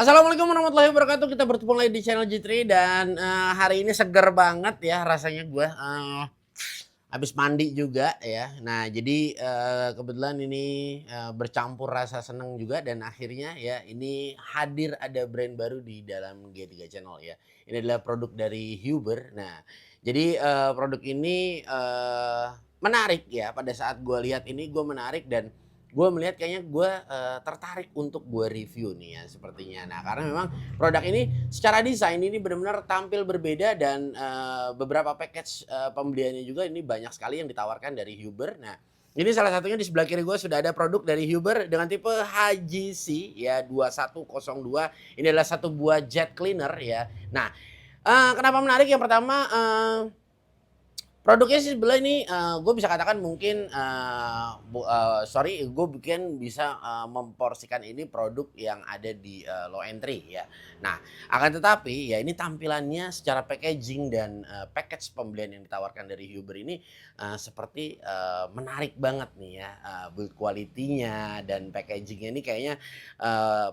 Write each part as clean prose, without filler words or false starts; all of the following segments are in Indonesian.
Assalamualaikum warahmatullahi wabarakatuh. Kita bertemu lagi di channel Jitri dan hari ini seger banget ya rasanya gue. Habis mandi juga ya. Nah jadi kebetulan ini bercampur rasa seneng juga dan akhirnya ya ini hadir ada brand baru di dalam G3 Channel ya. Ini adalah produk dari Huber. Nah jadi produk ini menarik ya. Pada saat gue lihat ini gue menarik dan gue melihat kayaknya gue tertarik untuk gue review nih ya sepertinya. Nah karena memang produk ini secara desain ini benar-benar tampil berbeda dan beberapa package pembeliannya juga ini banyak sekali yang ditawarkan dari Huber. Nah ini salah satunya di sebelah kiri gue sudah ada produk dari Huber dengan tipe HGC ya 2102. Ini adalah satu buah jet cleaner ya. Nah kenapa menarik? Yang pertama produknya sih sebelah ini gue bisa katakan mungkin gue bikin bisa memporsikan ini produk yang ada di low entry ya. Nah akan tetapi ya ini tampilannya secara packaging dan package pembelian yang ditawarkan dari Huber ini seperti menarik banget nih ya, build quality-nya dan packagingnya ini kayaknya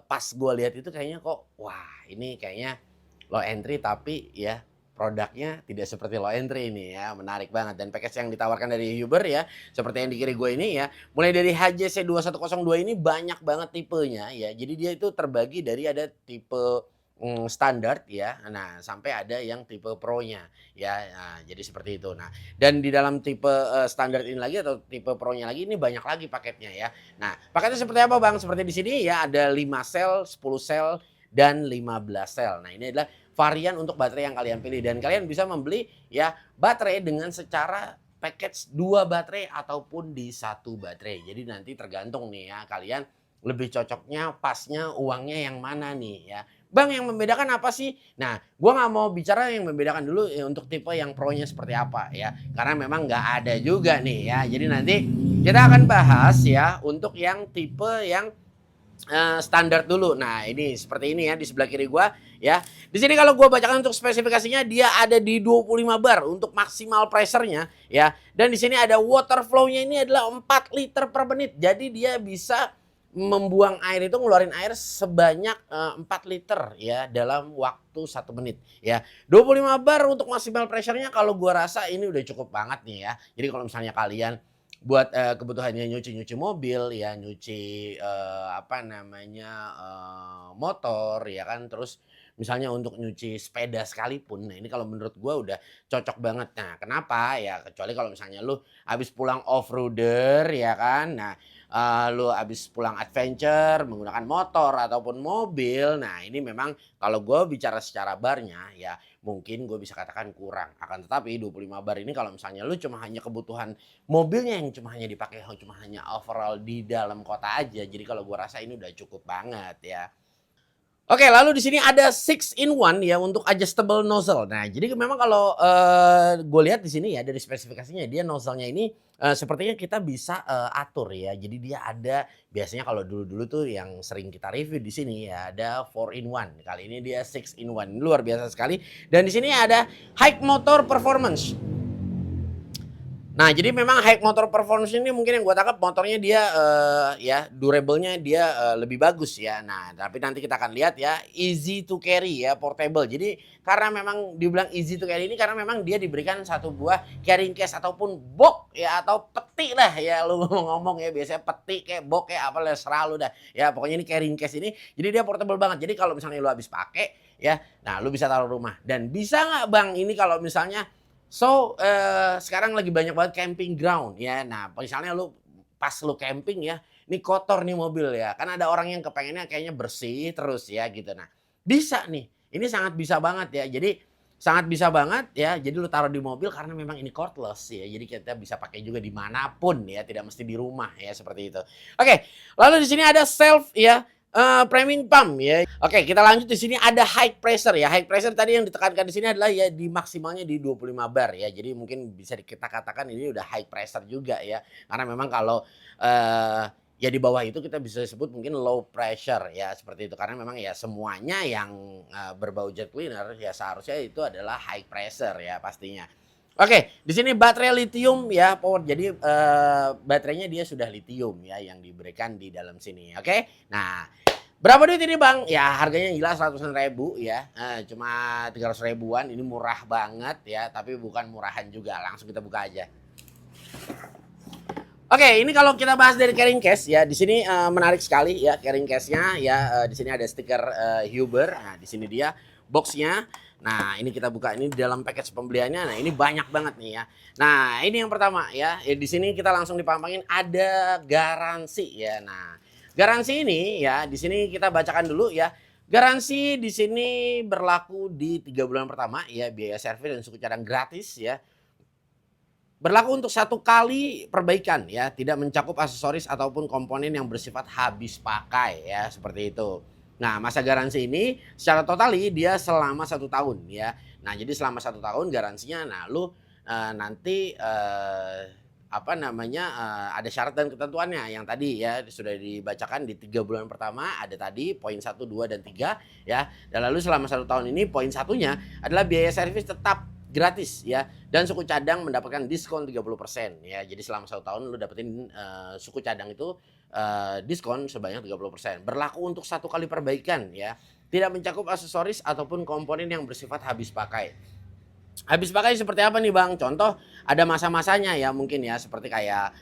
pas gue lihat itu kayaknya kok wah ini kayaknya low entry tapi ya produknya tidak seperti low entry ini ya, menarik banget dan package yang ditawarkan dari Huber ya, seperti yang di kiri gue ini ya, mulai dari HJC 2102 ini banyak banget tipenya ya. Jadi dia itu terbagi dari ada tipe standar ya, nah sampai ada yang tipe Pro-nya ya. Nah, jadi seperti itu. Nah, dan di dalam tipe standar ini lagi atau tipe Pro-nya lagi ini banyak lagi paketnya ya. Nah, paketnya seperti apa Bang? Seperti di sini ya ada 5 sel, 10 sel dan 15 sel. Nah, ini adalah varian untuk baterai yang kalian pilih dan kalian bisa membeli ya baterai dengan secara package 2 baterai ataupun di 1 baterai. Jadi nanti tergantung nih ya kalian lebih cocoknya pasnya uangnya yang mana nih ya. Bang yang membedakan apa sih? Nah gua nggak mau bicara yang membedakan dulu ya, untuk tipe yang pro-nya seperti apa ya. Karena memang nggak ada juga nih ya. Jadi nanti kita akan bahas ya untuk yang tipe yang standar dulu. Nah, ini seperti ini ya di sebelah kiri gua ya. Di sini kalau gua bacakan untuk spesifikasinya dia ada di 25 bar untuk maksimal pressure-nya ya. Dan di sini ada water flow-nya ini adalah 4 liter per menit. Jadi dia bisa membuang air itu ngeluarin air sebanyak 4 liter ya dalam waktu 1 menit ya. 25 bar untuk maksimal pressure-nya kalau gua rasa ini udah cukup banget nih ya. Jadi kalau misalnya kalian buat kebutuhannya nyuci-nyuci mobil ya, nyuci motor ya kan, terus misalnya untuk nyuci sepeda sekalipun, nah ini kalau menurut gua udah cocok banget. Nah kenapa? Ya kecuali kalau misalnya lu habis pulang off-roader ya kan, nah lu habis pulang adventure menggunakan motor ataupun mobil, nah ini memang kalau gua bicara secara barnya ya mungkin gue bisa katakan kurang. Akan tetapi 25 bar ini kalau misalnya lu cuma hanya kebutuhan mobilnya yang cuma hanya dipakai cuma hanya overall di dalam kota aja. Jadi kalau gua rasa ini udah cukup banget ya. Oke, lalu di sini ada 6 in 1 ya untuk adjustable nozzle. Nah, jadi memang kalau gue lihat di sini ya dari spesifikasinya dia nozzle-nya ini sepertinya kita bisa atur ya. Jadi dia ada biasanya kalau dulu-dulu tuh yang sering kita review di sini ya ada 4 in 1. Kali ini dia 6 in 1. Luar biasa sekali. Dan di sini ada high motor performance. Nah, jadi memang high motor performance ini mungkin yang gue tangkap motornya dia ya durable-nya dia lebih bagus ya. Nah, tapi nanti kita akan lihat ya easy to carry ya, portable. Jadi karena memang dibilang easy to carry ini karena memang dia diberikan satu buah carrying case ataupun box ya atau peti lah ya lu ngomong ya biasanya peti kayak box kayak apa lah serah lu dah. Ya pokoknya ini carrying case ini jadi dia portable banget. Jadi kalau misalnya lu habis pakai ya, nah lu bisa taruh rumah. Dan bisa nggak Bang ini kalau misalnya sekarang lagi banyak banget camping ground ya. Nah, misalnya pas lu camping ya, ini kotor nih mobil ya. Kan ada orang yang kepengennya kayaknya bersih terus ya gitu. Nah, bisa nih. Ini sangat bisa banget ya. Jadi sangat bisa banget ya. Jadi lu taruh di mobil karena memang ini cordless ya. Jadi kita bisa pakai juga dimanapun ya. Tidak mesti di rumah ya seperti itu. Oke, lalu di sini ada self ya. Priming pump ya. Oke, kita lanjut di sini ada high pressure ya. High pressure tadi yang ditekankan di sini adalah ya di maksimalnya di 25 bar ya. Jadi mungkin bisa kita katakan ini udah high pressure juga ya. Karena memang kalau ya di bawah itu kita bisa sebut mungkin low pressure ya seperti itu. Karena memang ya semuanya yang berbau jet cleaner ya seharusnya itu adalah high pressure ya pastinya. Oke, di sini baterai lithium ya power. Jadi baterainya dia sudah lithium ya yang diberikan di dalam sini. Oke. Nah, Berapa duit ini Bang? Ya harganya jelas ratusan ribu ya, cuma 300 ribuan, ini murah banget ya, tapi bukan murahan juga, langsung kita buka aja. Oke, ini kalau kita bahas dari carrying case ya, di sini menarik sekali ya carrying case-nya ya. Di sini ada stiker Huber. Nah, di sini dia box-nya. Nah, ini kita buka ini di dalam package pembeliannya. Nah, ini banyak banget nih ya. Nah, ini yang pertama ya. Di sini kita langsung dipampangin ada garansi ya. Nah, garansi ini ya, di sini kita bacakan dulu ya. Garansi di sini berlaku di 3 bulan pertama ya, biaya servis dan suku cadang gratis ya. Berlaku untuk 1 kali perbaikan ya, tidak mencakup aksesoris ataupun komponen yang bersifat habis pakai ya, seperti itu. Nah, masa garansi ini secara totali dia selama 1 tahun ya. Nah, jadi selama 1 tahun garansinya, nah lu nanti apa namanya ada syarat dan ketentuannya yang tadi ya sudah dibacakan di 3 bulan pertama ada tadi poin 1, 2, dan 3 ya. Dan lalu selama 1 tahun ini poin satunya adalah biaya servis tetap gratis ya, dan suku cadang mendapatkan diskon 30% ya. Jadi selama 1 tahun lu dapetin suku cadang itu diskon sebanyak 30%. Berlaku untuk 1 kali perbaikan ya. Tidak mencakup aksesoris ataupun komponen yang bersifat habis pakai. Habis pakai seperti apa nih Bang? Contoh ada masa-masanya ya mungkin ya, seperti kayak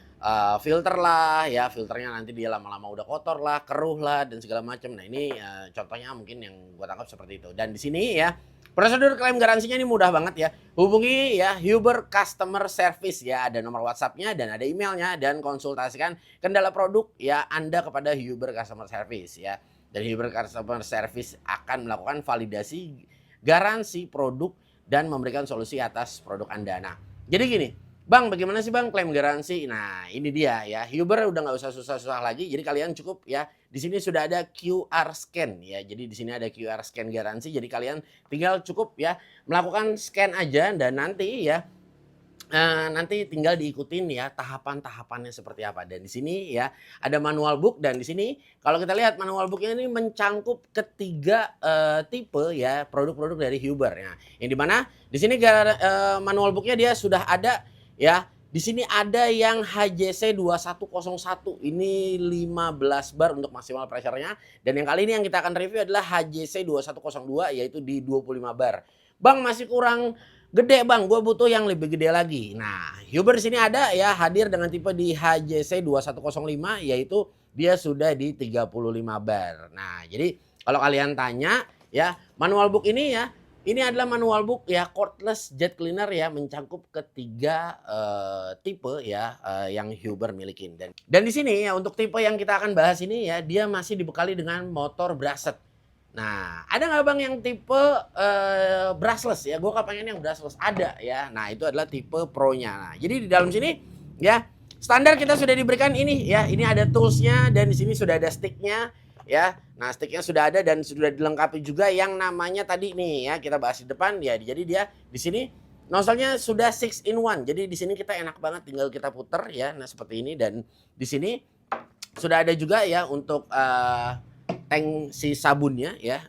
filter lah ya, filternya nanti dia lama-lama udah kotor lah, keruh lah dan segala macam. Nah, ini contohnya mungkin yang gua tangkap seperti itu. Dan di sini ya prosedur klaim garansinya ini mudah banget ya. Hubungi ya Huber Customer Service ya, ada nomor WhatsApp-nya dan ada emailnya, dan konsultasikan kendala produk ya Anda kepada Huber Customer Service ya. Dan Huber Customer Service akan melakukan validasi garansi produk dan memberikan solusi atas produk Anda. Nah, jadi gini, Bang, bagaimana sih Bang klaim garansi? Nah, ini dia ya. Huber udah nggak usah susah-susah lagi. Jadi kalian cukup ya. Di sini sudah ada QR scan ya. Jadi di sini ada QR scan garansi. Jadi kalian tinggal cukup ya melakukan scan aja, dan nanti ya nanti tinggal diikutin ya tahapan-tahapannya seperti apa. Dan di sini ya ada manual book, dan di sini kalau kita lihat manual booknya ini mencangkup ketiga tipe ya produk-produk dari Huber. Nah, yang dimana di sini manual booknya dia sudah ada ya. Di sini ada yang HJC 2101, ini 15 bar untuk maksimal pressure-nya, dan yang kali ini yang kita akan review adalah HJC 2102 yaitu di 25 bar. Bang, masih kurang gede Bang, gue butuh yang lebih gede lagi. Nah, Huber di sini ada ya, hadir dengan tipe di HJC 2105 yaitu dia sudah di 35 bar. Nah, jadi kalau kalian tanya ya, manual book ini ya, ini adalah manual book ya cordless jet cleaner ya, mencangkup ketiga tipe ya yang Huber milikin. Dan di sini ya untuk tipe yang kita akan bahas ini ya, dia masih dibekali dengan motor brushed. Nah, ada nggak Bang yang tipe brushless ya? Gue kepengen yang brushless, ada ya. Nah, itu adalah tipe Pro-nya. Nah, jadi di dalam sini ya standar kita sudah diberikan ini ya. Ini ada toolsnya, dan di sini sudah ada sticknya ya. Nah, sticknya sudah ada dan sudah dilengkapi juga yang namanya tadi nih ya, kita bahas di depan ya. Jadi dia di sini nozzle-nya sudah 6 in 1. Jadi di sini kita enak banget tinggal kita puter ya. Nah, seperti ini, dan di sini sudah ada juga ya untuk tank si sabunnya ya,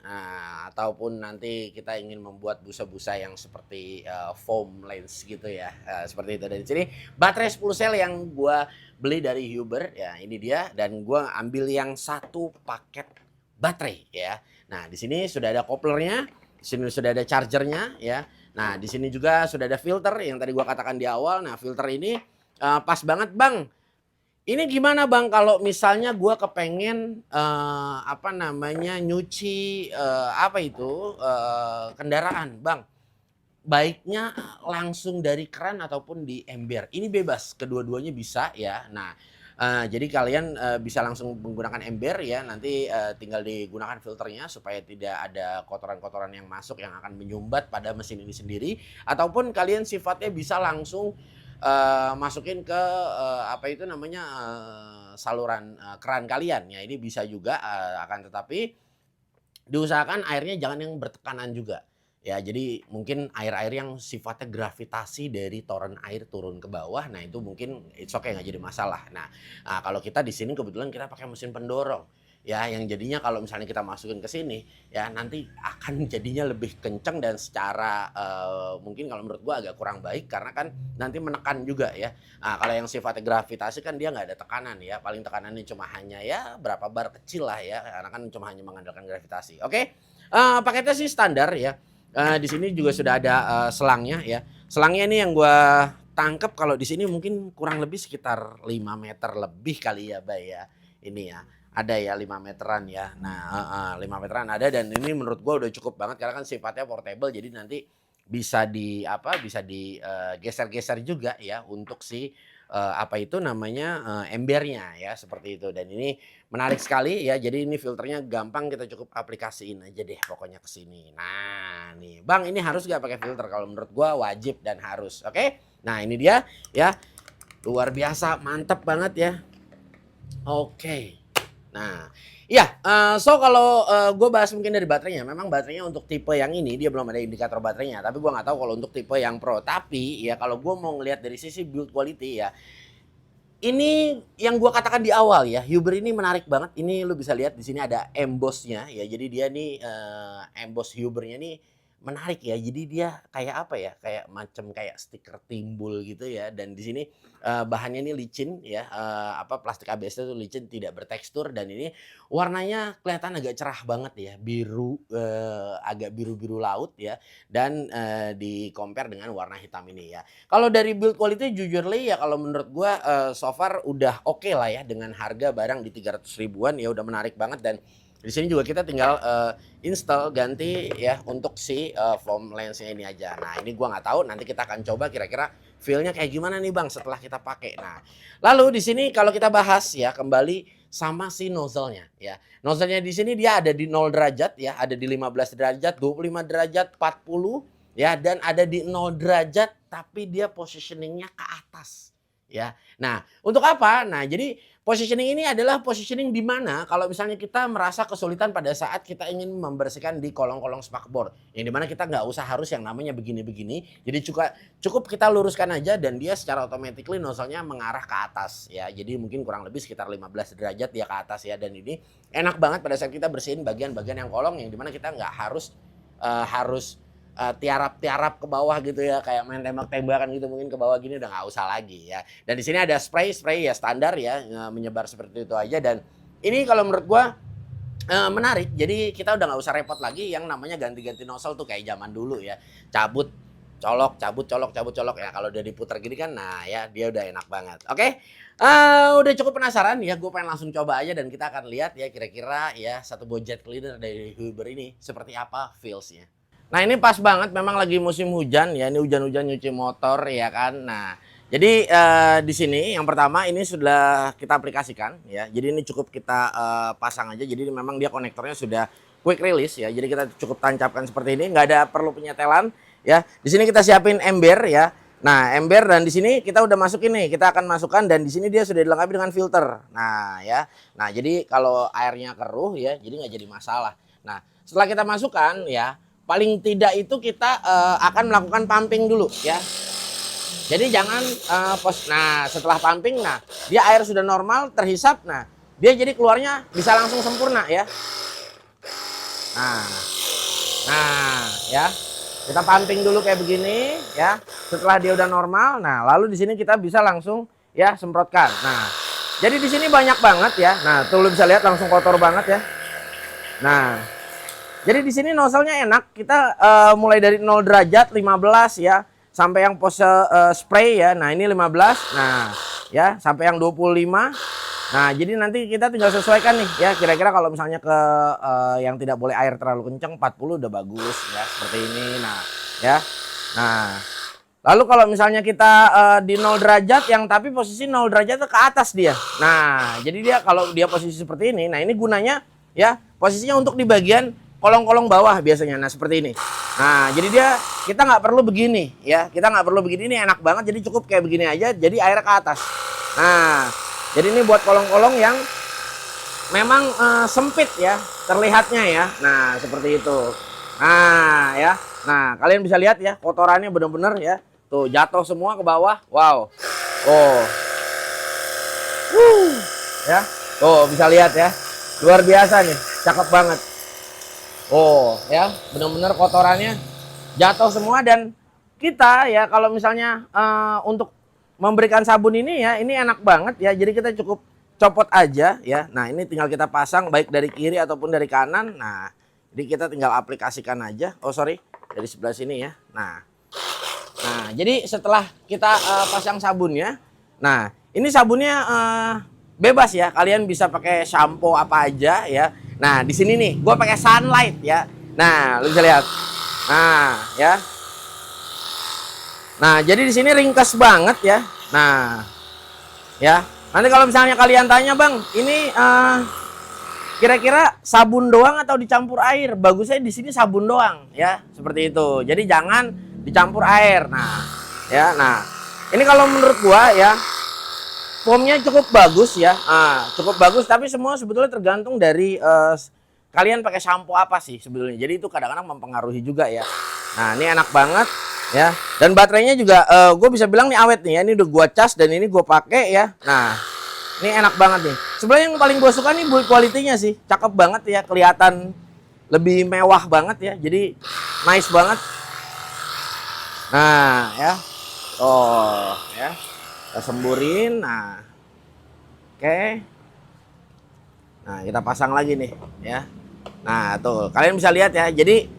ataupun nanti kita ingin membuat busa-busa yang seperti foam lens gitu ya, seperti itu. Dan di sini baterai 10 sel yang gua beli dari Huber ya, ini dia, dan gua ambil yang 1 paket baterai ya. Nah, di sini sudah ada koplernya, di sini sudah ada chargernya ya. Nah, di sini juga sudah ada filter yang tadi gua katakan di awal. Nah, filter ini pas banget Bang. Ini gimana Bang kalau misalnya gue kepengen apa namanya nyuci kendaraan Bang, baiknya langsung dari keran ataupun di ember? Ini bebas, kedua-duanya bisa ya. Nah, jadi kalian bisa langsung menggunakan ember ya, nanti tinggal digunakan filternya supaya tidak ada kotoran-kotoran yang masuk yang akan menyumbat pada mesin ini sendiri, ataupun kalian sifatnya bisa langsung masukin ke saluran keran kalian ya. Ini bisa juga akan tetapi diusahakan airnya jangan yang bertekanan juga ya. Jadi mungkin air-air yang sifatnya gravitasi dari toren air turun ke bawah, nah itu mungkin it's okay, nggak jadi masalah. Nah, kalau kita di sini kebetulan kita pakai mesin pendorong ya, yang jadinya kalau misalnya kita masukin ke sini ya nanti akan jadinya lebih kenceng dan secara mungkin kalau menurut gua agak kurang baik karena kan nanti menekan juga ya. Nah, kalau yang sifatnya gravitasi kan dia nggak ada tekanan ya, paling tekanannya cuma hanya ya berapa bar kecil lah ya, karena kan cuma hanya mengandalkan gravitasi. Oke, paketnya sih standar ya. Di sini juga sudah ada selangnya ya. Selangnya ini yang gua tangkep kalau di sini mungkin kurang lebih sekitar 5 meter lebih kali ya, Bay ya. Ini ya. Ada ya 5 meteran ya. Nah, 5 meteran ada dan ini menurut gua udah cukup banget karena kan sifatnya portable jadi nanti bisa di apa, bisa digeser-geser juga ya untuk si apa itu namanya, embernya ya seperti itu dan ini menarik sekali ya. Jadi ini filternya gampang kita cukup aplikasiin aja deh pokoknya ke sini. Nah, nih, "Bang, ini harus nggak pakai filter?" Kalau menurut gua wajib dan harus. Oke? Nah, ini dia ya. Luar biasa, mantep banget ya. Oke. Nah, iya, so kalau, gue bahas mungkin dari baterainya, memang baterainya untuk tipe yang ini dia belum ada indikator baterainya, tapi gue nggak tahu kalau untuk tipe yang Pro. Tapi ya kalau gue mau ngelihat dari sisi build quality ya, ini yang gue katakan di awal ya, Huber ini menarik banget. Ini lu bisa lihat di sini ada emboss-nya ya. Jadi dia nih emboss Huber-nya nih menarik ya. Jadi dia kayak apa ya? Kayak macam kayak stiker timbul gitu ya. Dan di sini bahannya ini licin ya. Apa plastik ABS itu licin tidak bertekstur dan ini warnanya kelihatan agak cerah banget ya. Biru agak biru-biru laut ya dan di compare dengan warna hitam ini ya. Kalau dari build quality jujurly ya kalau menurut gua so far udah oke lah ya dengan harga barang di 300 ribuan ya udah menarik banget dan di sini juga kita tinggal install ganti ya untuk si foam lensnya ini aja. Nah ini gua nggak tahu nanti kita akan coba kira-kira feel-nya kayak gimana nih Bang setelah kita pakai. Nah lalu di sini kalau kita bahas ya kembali sama si nozzle-nya ya. Nozzle-nya di sini dia ada di 0 derajat ya, ada di 15 derajat, 25 derajat, 40 ya dan ada di 0 derajat tapi dia positioningnya ke atas ya. Nah untuk apa? Nah jadi positioning ini adalah positioning di mana kalau misalnya kita merasa kesulitan pada saat kita ingin membersihkan di kolong-kolong spakbor yang dimana kita nggak usah harus yang namanya begini-begini, jadi cukup kita luruskan aja dan dia secara automatically nozzle-nya mengarah ke atas ya. Jadi mungkin kurang lebih sekitar 15 derajat dia ke atas ya dan ini enak banget pada saat kita bersihin bagian-bagian yang kolong yang dimana kita nggak harus tiarap-tiarap ke bawah gitu ya kayak main tembak-tembakan gitu mungkin ke bawah gini udah nggak usah lagi ya. Dan di sini ada spray ya standar ya menyebar seperti itu aja dan ini kalau menurut gua menarik. Jadi kita udah nggak usah repot lagi yang namanya ganti-ganti nozzle tuh kayak zaman dulu ya. Cabut, colok, cabut, colok, cabut, colok ya. Kalau udah diputar gini kan nah ya dia udah enak banget. Oke. Udah cukup penasaran ya gue pengen langsung coba aja dan kita akan lihat ya kira-kira ya satu buah jet cleaner dari Huber ini seperti apa feels-nya. Nah ini pas banget memang lagi musim hujan ya, ini hujan-hujan nyuci motor ya kan. Nah jadi di sini yang pertama ini sudah kita aplikasikan ya. Jadi ini cukup kita pasang aja. Jadi memang dia konektornya sudah quick release ya. Jadi kita cukup tancapkan seperti ini, nggak ada perlu penyetelan ya. Di sini kita siapin ember ya. Nah ember dan di sini kita udah masukin nih, kita akan masukkan dan di sini dia sudah dilengkapi dengan filter. Nah ya, nah jadi kalau airnya keruh ya, jadi nggak jadi masalah. Nah setelah kita masukkan ya. Paling tidak itu kita akan melakukan pumping dulu ya. Jadi jangan nah setelah pumping nah dia air sudah normal terhisap nah dia jadi keluarnya bisa langsung sempurna ya. Nah ya kita pumping dulu kayak begini ya. Setelah dia udah normal nah lalu di sini kita bisa langsung ya semprotkan. Nah jadi di sini banyak banget ya. Nah tuh lu bisa lihat langsung kotor banget ya. Nah jadi di sini nozzle-nya enak. Kita mulai dari 0 derajat 15 ya sampai yang pose spray ya. Nah, ini 15. Nah, ya sampai yang 25. Nah, jadi nanti kita tinggal sesuaikan nih ya kira-kira kalau misalnya ke yang tidak boleh air terlalu kencang 40 udah bagus ya seperti ini. Nah, ya. Nah, lalu kalau misalnya kita di 0 derajat yang tapi posisi 0 derajat ke atas dia. Nah, jadi dia kalau dia posisi seperti ini, nah ini gunanya ya posisinya untuk di bagian kolong-kolong bawah biasanya. Nah seperti ini. Nah jadi dia kita nggak perlu begini ya. Kita nggak perlu begini, ini enak banget. Jadi cukup kayak begini aja. Jadi airnya ke atas. Nah jadi ini buat kolong-kolong yang memang sempit ya terlihatnya ya. Nah seperti itu. Nah ya. Nah kalian bisa lihat ya kotorannya bener-bener ya. Tuh jatuh semua ke bawah. Wow. Oh. Ya. Tuh bisa lihat ya. Luar biasa nih, cakep banget. Oh ya, benar-benar kotorannya jatuh semua. Dan kita ya kalau misalnya untuk memberikan sabun ini ya, ini enak banget ya. Jadi kita cukup copot aja ya. Nah ini tinggal kita pasang baik dari kiri ataupun dari kanan. Nah jadi kita tinggal aplikasikan aja. Oh sorry, dari sebelah sini ya. Nah jadi setelah kita pasang sabunnya, nah ini sabunnya bebas ya. Kalian bisa pakai shampoo apa aja ya. Nah di sini nih, gue pakai Sunlight ya. Nah lu bisa lihat. Nah ya. Nah jadi di sini ringkas banget ya. Nah ya. Nanti kalau misalnya kalian tanya bang, ini kira-kira sabun doang atau dicampur air? Bagusnya di sini sabun doang ya, seperti itu. Jadi jangan dicampur air. Nah ya. Nah ini kalau menurut gua ya, foamnya cukup bagus ya, cukup bagus. Tapi semua sebetulnya tergantung dari kalian pakai shampoo apa sih sebetulnya. Jadi itu kadang-kadang mempengaruhi juga ya. Nah ini enak banget ya. Dan baterainya juga gue bisa bilang nih awet nih ya. Ini udah gua cas dan ini gue pakai ya. Nah ini enak banget nih. Sebenarnya yang paling gue suka nih build quality-nya sih, cakep banget ya, kelihatan lebih mewah banget ya. Jadi nice banget. Nah ya. Oh ya. Kita semburin. Nah oke. Nah kita pasang lagi nih ya. Nah tuh kalian bisa lihat ya. Jadi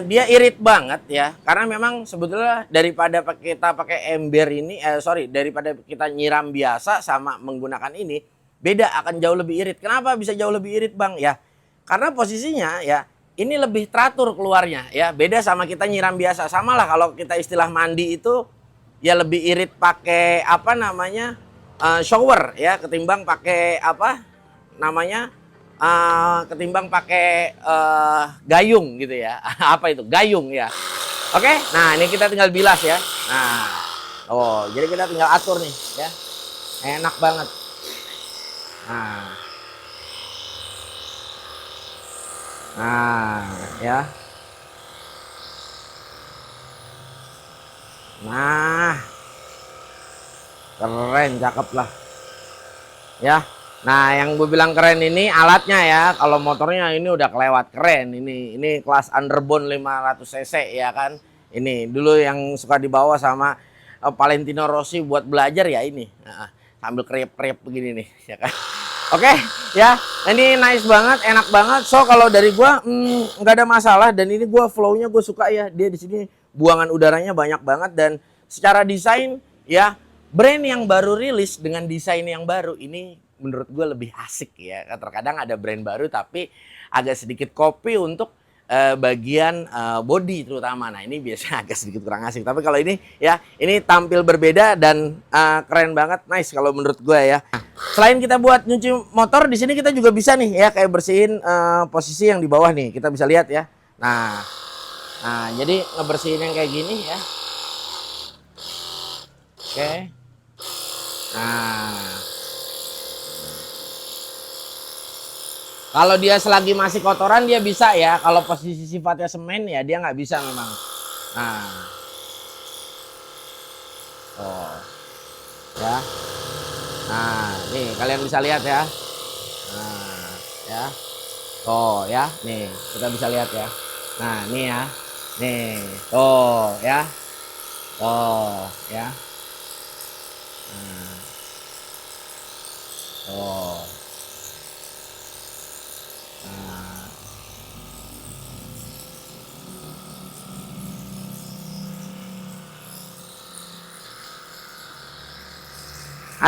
dia irit banget ya. Karena memang sebetulnya daripada kita pakai ember ini, daripada kita nyiram biasa sama menggunakan ini, beda, akan jauh lebih irit. Kenapa bisa jauh lebih irit bang? Ya karena posisinya ya ini lebih teratur keluarnya ya. Beda sama kita nyiram biasa. Sama lah kalau kita istilah mandi itu ya lebih irit pakai apa namanya shower ya ketimbang pakai apa namanya ketimbang pakai gayung gitu ya. Apa itu gayung ya. Oke, nah ini kita tinggal bilas ya. Nah jadi kita tinggal atur nih ya, enak banget. Nah ya. Nah keren, cakep lah ya. Nah yang gue bilang keren ini alatnya ya. Kalau motornya ini udah kelewat keren. Ini kelas underbone 500 cc ya kan. Ini dulu yang suka dibawa sama Valentino Rossi buat belajar ya ini. Sambil kriep-kriep begini nih ya kan. Oke ya, ini nice banget, enak banget. So kalau dari gue nggak ada masalah. Dan ini gue flow-nya gue suka ya. Dia di sini buangan udaranya banyak banget. Dan secara desain ya, brand yang baru rilis dengan desain yang baru ini menurut gue lebih asik ya. Terkadang ada brand baru tapi agak sedikit copy untuk bagian body terutama. Nah ini biasanya agak sedikit kurang asik. Tapi kalau ini ya, ini tampil berbeda dan keren banget, nice kalau menurut gue ya. Selain kita buat nyuci motor, di sini kita juga bisa nih ya kayak bersihin posisi yang di bawah nih. Kita bisa lihat ya. Nah jadi ngebersihin yang kayak gini ya. Oke. Nah kalau dia selagi masih kotoran dia bisa ya. Kalau posisi sifatnya semen ya dia nggak bisa memang. Nah ya. Nah nih kalian bisa lihat ya. Nah ya. Ya nih kita bisa lihat ya. Nah nih ya. Nih ya. Ya. Nah,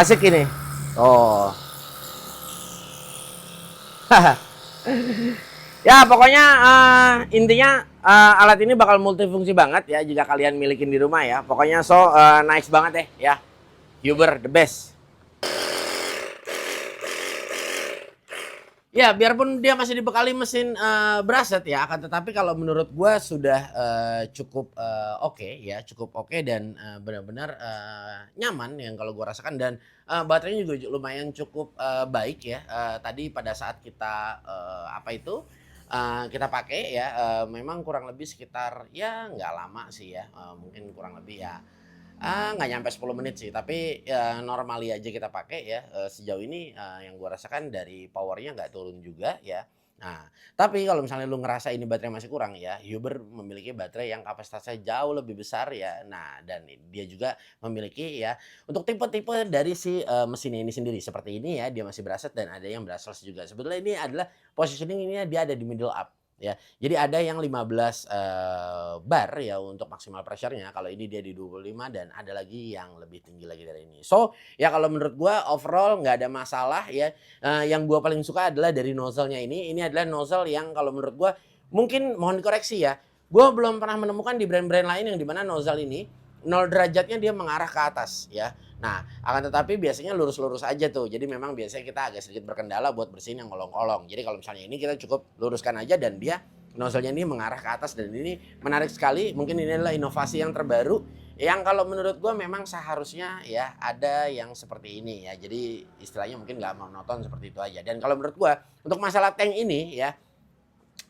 asik ini. Ya pokoknya intinya alat ini bakal multifungsi banget ya jika kalian milikin di rumah ya. Pokoknya nice banget deh ya. Huber the best. Ya biarpun dia masih dibekali mesin brusset ya, akan tetapi kalau menurut gua sudah cukup oke ya, cukup oke dan benar-benar nyaman yang kalau gua rasakan. Dan baterainya juga lumayan cukup baik ya. Tadi pada saat kita kita pakai ya, memang kurang lebih sekitar ya nggak lama sih ya, mungkin kurang lebih ya Nggak nyampe 10 menit sih, tapi, normally aja kita pakai ya, sejauh ini, yang gua rasakan dari power-nya nggak turun juga ya. Nah, tapi kalau misalnya lu ngerasa ini baterai masih kurang ya, Huber memiliki baterai yang kapasitasnya jauh lebih besar ya. Nah, dan dia juga memiliki ya, untuk tipe-tipe dari si, mesinnya ini sendiri, seperti ini ya, dia masih brushless dan ada yang brushless juga. Sebetulnya ini adalah positioning-nya dia ada di middle up ya. Jadi ada yang 15, bar ya untuk maksimal pressure-nya, kalau ini dia di 25 dan ada lagi yang lebih tinggi lagi dari ini. So, ya kalau menurut gua overall nggak ada masalah ya, yang gua paling suka adalah dari nozzle-nya ini adalah nozzle yang kalau menurut gua mungkin mohon dikoreksi ya, gua belum pernah menemukan di brand-brand lain yang di mana nozzle ini 0 derajatnya dia mengarah ke atas ya. Nah, akan tetapi biasanya lurus-lurus aja tuh. Jadi memang biasanya kita agak sedikit berkendala buat bersihin yang kolong-kolong. Jadi kalau misalnya ini kita cukup luruskan aja dan dia nozzle-nya ini mengarah ke atas dan ini menarik sekali. Mungkin ini adalah inovasi yang terbaru yang kalau menurut gua memang seharusnya ya ada yang seperti ini ya. Jadi istilahnya mungkin nggak monoton seperti itu aja. Dan kalau menurut gua untuk masalah tank ini ya,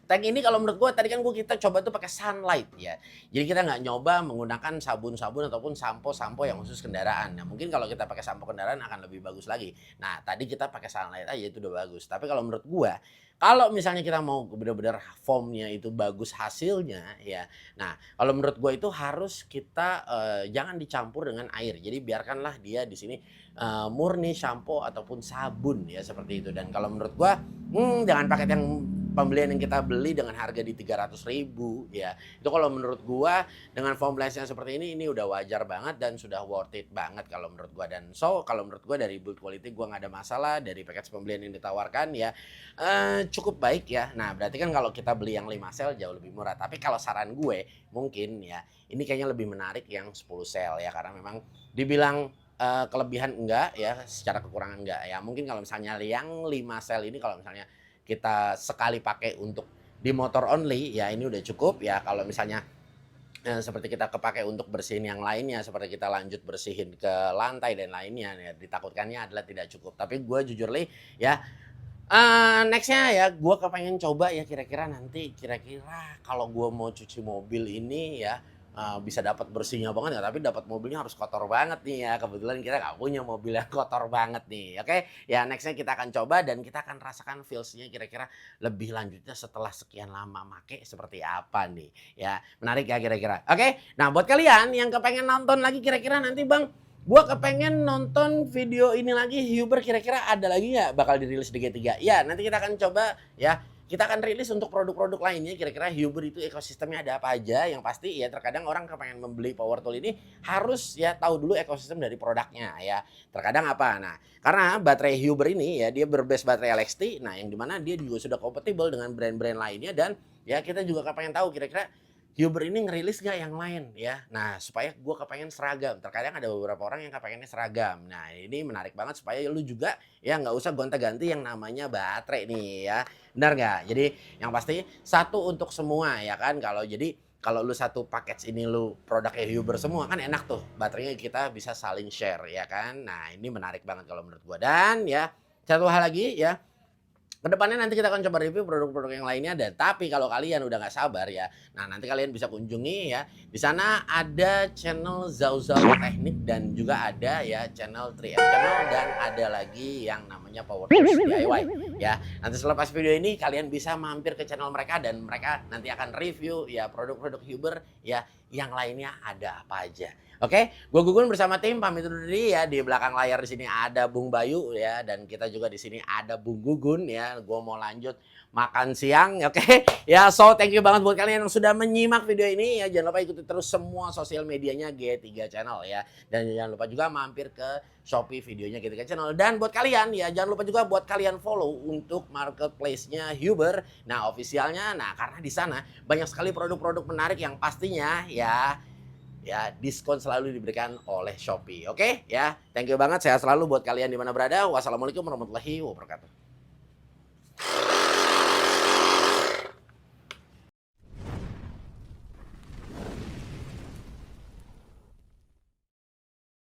tank ini kalau menurut gua tadi kan kita coba tuh pakai Sunlight ya. Jadi kita nggak nyoba menggunakan sabun-sabun ataupun sampo-sampo yang khusus kendaraan. Nah, mungkin kalau kita pakai sampo kendaraan akan lebih bagus lagi. Nah, tadi kita pakai Sunlight aja itu udah bagus. Tapi kalau menurut gua, kalau misalnya kita mau benar-benar foamnya itu bagus hasilnya ya. Nah, kalau menurut gua itu harus kita, jangan dicampur dengan air. Jadi biarkanlah dia di sini, murni sampo ataupun sabun ya seperti itu. Dan kalau menurut gua, jangan pakai yang pembelian yang kita beli dengan harga di 300.000 ya. Itu kalau menurut gua dengan foam blast-nya seperti ini udah wajar banget dan sudah worth it banget kalau menurut gua. Dan so kalau menurut gua dari build quality gua nggak ada masalah, dari package pembelian yang ditawarkan ya, cukup baik ya. Nah, berarti kan kalau kita beli yang 5 sel jauh lebih murah. Tapi kalau saran gue mungkin ya, ini kayaknya lebih menarik yang 10 sel ya karena memang dibilang, kelebihan enggak ya, secara kekurangan enggak ya. Mungkin kalau misalnya yang 5 sel ini kalau misalnya kita sekali pakai untuk di motor only ya ini udah cukup ya. Kalau misalnya seperti kita kepakai untuk bersihin yang lainnya, seperti kita lanjut bersihin ke lantai dan lainnya ya ditakutkannya adalah tidak cukup. Tapi gue jujur li ya, next-nya ya gue kepengen coba ya kira-kira nanti kira-kira kalau gue mau cuci mobil ini ya, bisa dapat bersihnya banget ya, tapi dapat mobilnya harus kotor banget nih ya. Kebetulan kita nggak punya mobil yang kotor banget nih, oke? Ya next-nya kita akan coba dan kita akan rasakan feels-nya kira-kira lebih lanjutnya setelah sekian lama make seperti apa nih, ya. Menarik ya kira-kira, oke? Nah buat kalian yang kepengen nonton lagi kira-kira nanti Bang, gua kepengen nonton video ini lagi Huber kira-kira ada lagi nggak bakal dirilis di G3? Ya nanti kita akan coba ya, kita akan rilis untuk produk-produk lainnya kira-kira Huber itu ekosistemnya ada apa aja. Yang pasti ya terkadang orang kepengen membeli power tool ini harus ya tahu dulu ekosistem dari produknya ya. Terkadang apa? Nah, karena baterai Huber ini ya dia berbase baterai LXT, nah yang dimana dia juga sudah kompatibel dengan brand-brand lainnya dan ya kita juga kepengen tahu kira-kira Huber ini ngerilis nggak yang lain ya. Nah supaya gue kepengen seragam. Terkadang ada beberapa orang yang kepengennya seragam. Nah ini menarik banget supaya lu juga ya nggak usah gonta-ganti yang namanya baterai nih ya. Benar nggak? Jadi yang pasti satu untuk semua ya kan. Kalau lu satu package ini lu produknya Huber semua kan enak tuh. Baterainya kita bisa saling share ya kan. Nah ini menarik banget kalau menurut gue. Dan ya satu hal lagi ya. Kedepannya nanti kita akan coba review produk-produk yang lainnya dan tapi kalau kalian udah nggak sabar ya, nah nanti kalian bisa kunjungi ya. Di sana ada channel Zhao Zhao Teknik dan juga ada ya channel 3M Channel dan ada lagi yang namanya Power Tools DIY ya. Nanti selepas video ini kalian bisa mampir ke channel mereka dan mereka nanti akan review ya produk-produk Huber ya yang lainnya ada apa aja. Oke, gue Gugun bersama tim pamit undur diri ya. Di belakang layar di sini ada Bung Bayu ya dan kita juga di sini ada Bung Gugun ya. Gue mau lanjut makan siang, oke? Ya, so thank you banget buat kalian yang sudah menyimak video ini ya. Jangan lupa ikuti terus semua sosial medianya G3 Channel ya. Dan jangan lupa juga mampir ke Shopee videonya G3 Channel. Dan buat kalian ya, jangan lupa juga buat kalian follow untuk marketplace-nya Huber. Nah, ofisialnya, nah karena di sana banyak sekali produk-produk menarik yang pastinya ya diskon selalu diberikan oleh Shopee. Oke ya, thank you banget. Sehat selalu buat kalian di mana berada. Wassalamualaikum warahmatullahi wabarakatuh.